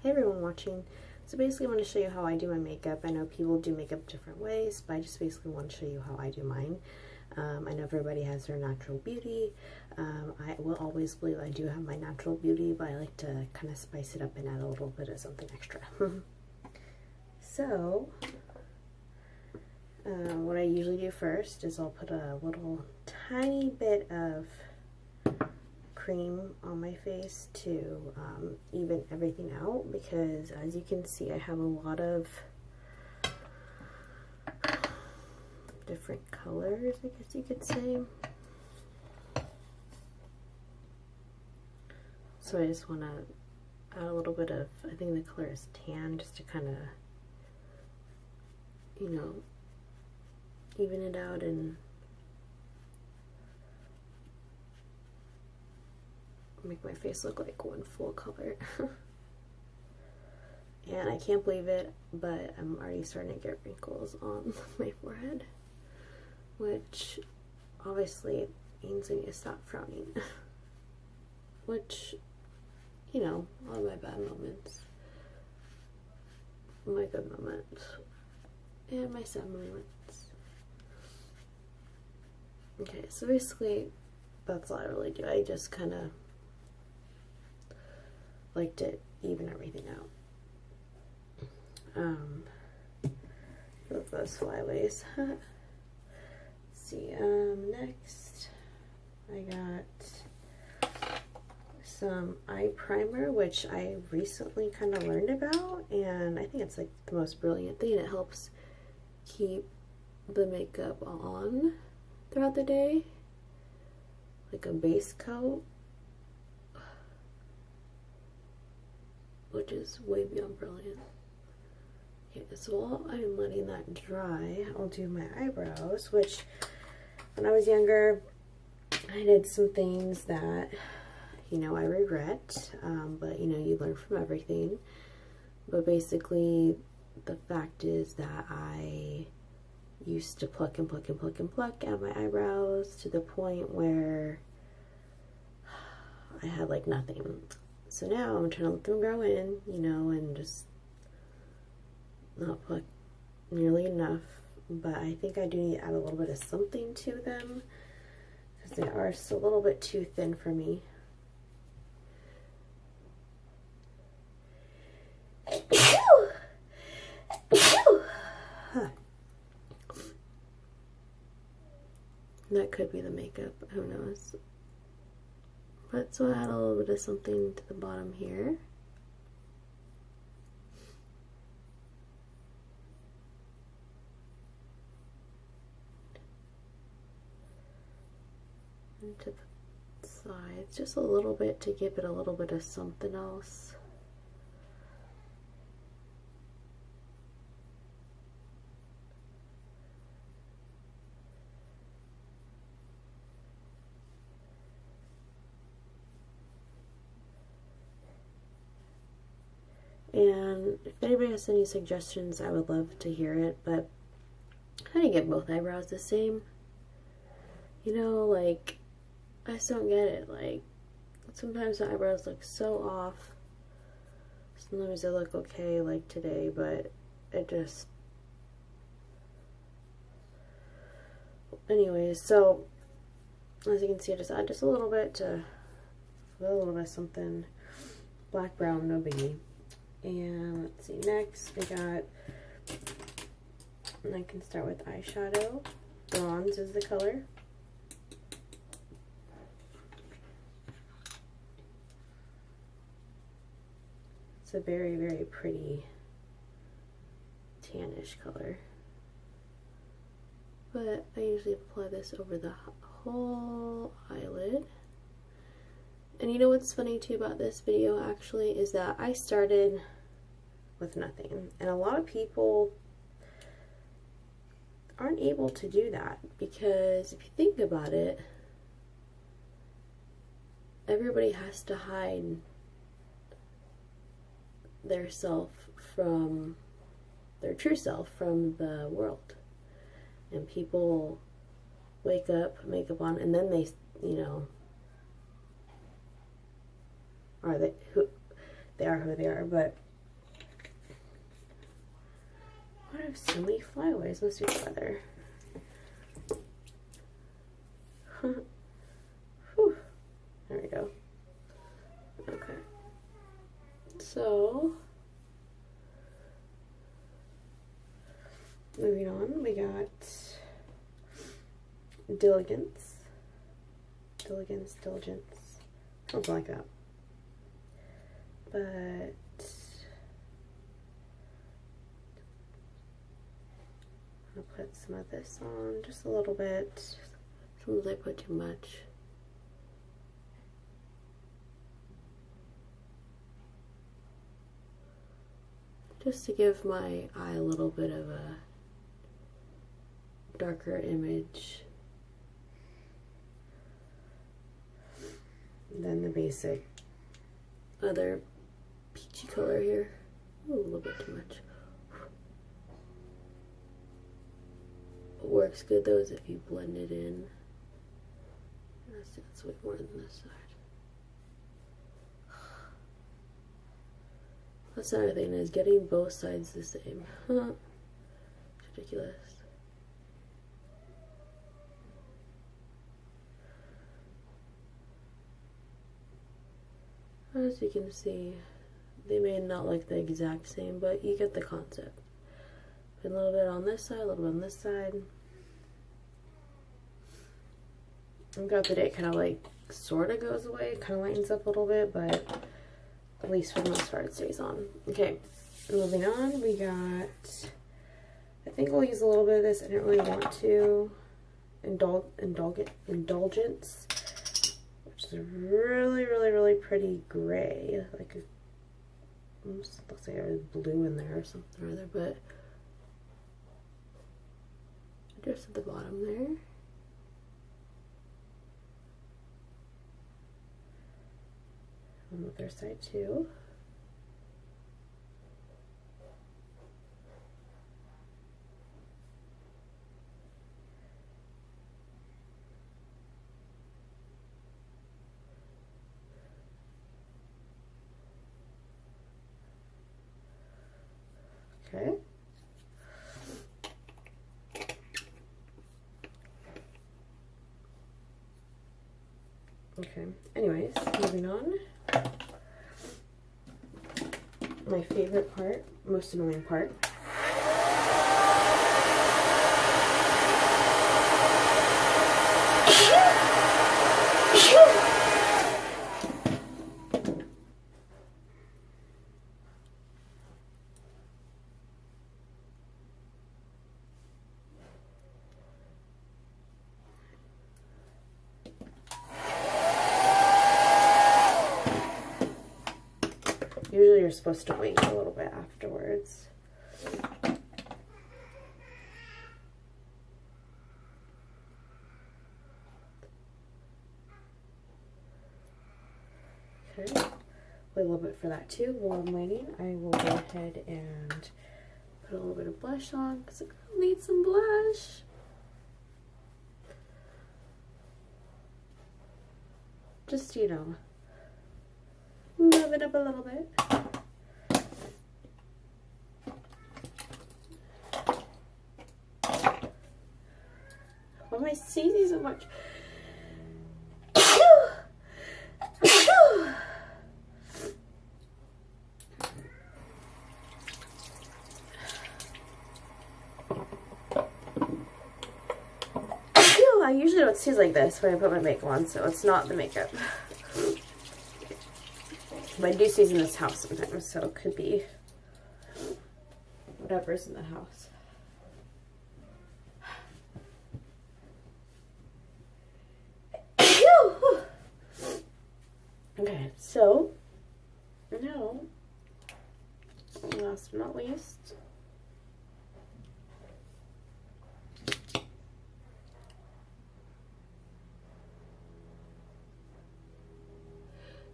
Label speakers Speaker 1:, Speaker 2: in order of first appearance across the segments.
Speaker 1: Hey everyone watching. So basically I want to show you how I do my makeup. I know people do makeup different ways, but I just basically want to show you how I do mine. I know everybody has their natural beauty. I will always believe I do have my natural beauty, but I like to kind of spice it up and add a little bit of something extra. So, what I usually do first is I'll put a little tiny bit of cream on my face to even everything out, because as you can see I have a lot of different colors, I guess you could say. So I just want to add a little bit of, I think the color is tan, just to kind of, you know, even it out and make my face look like one full color. And I can't believe it, but I'm already starting to get wrinkles on my forehead, which obviously means I need to stop frowning. Which, you know, all my bad moments, my good moments, and my sad moments. Okay, so basically that's all I really do. I just kind of like to even everything out. With those flyaways. Let's see, next I got some eye primer, which I recently kind of learned about, and I think it's like the most brilliant thing. It helps keep the makeup on throughout the day, like a base coat, which is way beyond brilliant. Okay, so while I'm letting that dry, I'll do my eyebrows, which when I was younger, I did some things that, you know, I regret, but you know, you learn from everything. But basically, the fact is that I used to pluck and pluck and pluck and pluck at my eyebrows to the point where I had like nothing. So now I'm trying to let them grow in, you know, and just not pluck nearly enough. But I think I do need to add a little bit of something to them, because they are just a little bit too thin for me. That could be the makeup, who knows. But so add a little bit of something to the bottom here. And to the sides, just a little bit to give it a little bit of something else. And if anybody has any suggestions, I would love to hear it, but how do you get both eyebrows the same? You know, like, I just don't get it. Like, sometimes the eyebrows look so off. Sometimes they look okay, like today, but it just... Anyways, so, as you can see, I just add just a little bit to, a little bit of something. Black, brown, no biggie. And let's see, next we got, and I can start with eyeshadow. Bronze is the color. It's a very, very pretty tannish color. But I usually apply this over the whole eyelid. And you know what's funny too about this video actually is that I started with nothing, and a lot of people aren't able to do that, because if you think about it, everybody has to hide their self from their true self from the world, and people wake up, makeup on, and then they, you know, are they are who they are. But Why do I have so many flyaways? Must be weather. Whew. There we go. Okay. So, moving on, we got diligence, something like that. But I'll put some of this on, just a little bit. Sometimes I put too much. Just to give my eye a little bit of a darker image than the basic other peachy color here. Ooh, a little bit too much. What works good though is if you blend it in. That's way more than this side. That's another thing, is getting both sides the same. Huh. It's ridiculous. As you can see, they may not look the exact same, but you get the concept. Put a little bit on this side, a little bit on this side. And throughout the day, it kind of like sort of goes away, it kind of lightens up a little bit, but at least for the most part it stays on. Okay, moving on, we got, I think we'll use a little bit of this. I didn't really want to. Indulgence, which is a really pretty gray, like almost looks like there's blue in there or something or other, but just at the bottom there. On the other side too. Okay. Okay, anyways, moving on. My favorite part, most annoying part. Usually you're supposed to wait a little bit afterwards. Okay, wait a little bit for that too. While I'm waiting, I will go ahead and put a little bit of blush on because the girl needs some blush. Just, you know, move it up a little bit. Why am I sneezing so much? I usually don't sneeze like this when I put my makeup on, so it's not the makeup. But I do sneeze in this house sometimes, so it could be whatever's in the house. Okay, so now, last but not least,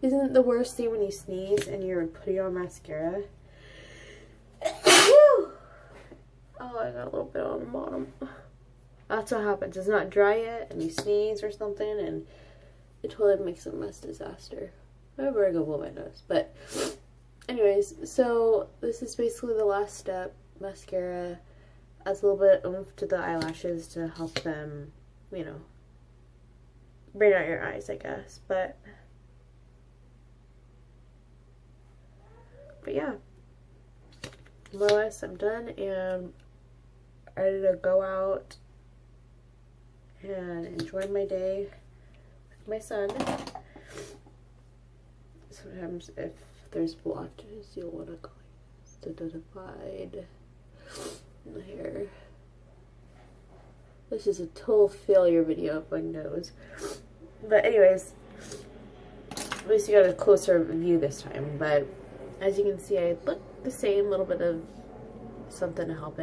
Speaker 1: isn't it the worst thing when you sneeze and you're putting on mascara? Oh, I got a little bit on the bottom. That's what happens. It's not dry yet and you sneeze or something and it totally makes a mess disaster. However, I go blow my nose. But anyways, so this is basically the last step mascara adds a little bit of oomph to the eyelashes to help them, you know, bring out your eyes, I guess. But yeah, more or less I'm done and ready to go out and enjoy my day with my son. Sometimes if there's blotches, you'll want to go solidified in the hair. This is a total failure video of my nose. But anyways, at least you got a closer view this time. But as you can see, I look the same, a little bit of something to help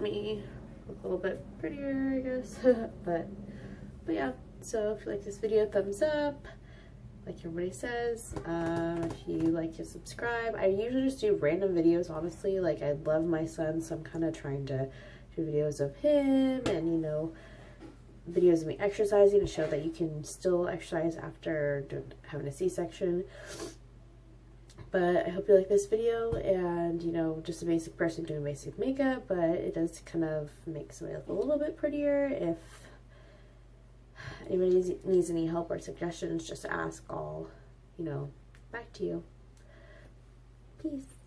Speaker 1: me look a little bit prettier, I guess. but yeah, so if you like this video, thumbs up. Like everybody says, if you like to subscribe. I usually just do random videos, honestly. Like, I love my son, so I'm kind of trying to do videos of him and, you know, videos of me exercising to show that you can still exercise after having a C-section. But I hope you like this video, and, you know, just a basic person doing basic makeup, but it does kind of make somebody look a little bit prettier. If anybody needs any help or suggestions, just ask. I'll, you know, back to you. Peace.